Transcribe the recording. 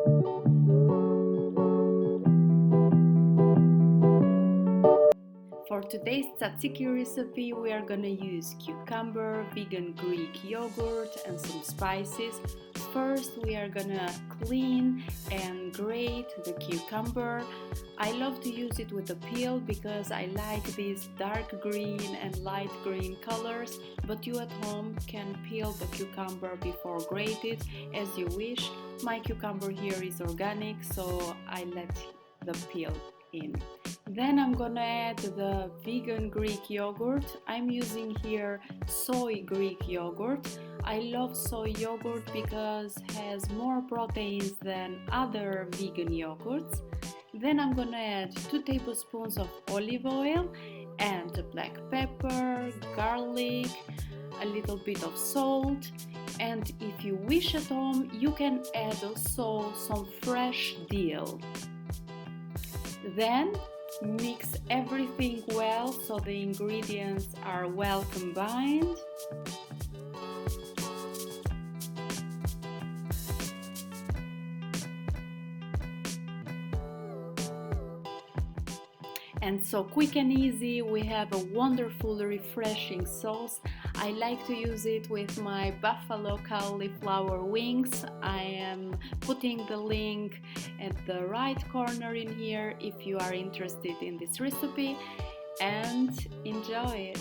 For today's tzatziki recipe, we are gonna use cucumber, vegan Greek yogurt, and some spices. First, we are gonna clean and grate the cucumber. I love to use it with a peel because I like these dark green and light green colors, but you at home can peel the cucumber before grate it as you wish. My cucumber here is organic, so I let the peel in. Then I'm gonna add the vegan Greek yogurt. I'm using here soy Greek yogurt. I love soy yogurt because it has more proteins than other vegan yogurts. Then I'm gonna add 2 tablespoons of olive oil and black pepper, garlic, a little bit of salt, and if you wish at home you can add also some fresh dill. Then mix everything well so the ingredients are well combined. And so quick and easy, we have a wonderful, refreshing sauce. I like to use it with my Buffalo Cauliflower Wings. I am putting the link at the right corner in here if you are interested in this recipe, and enjoy it.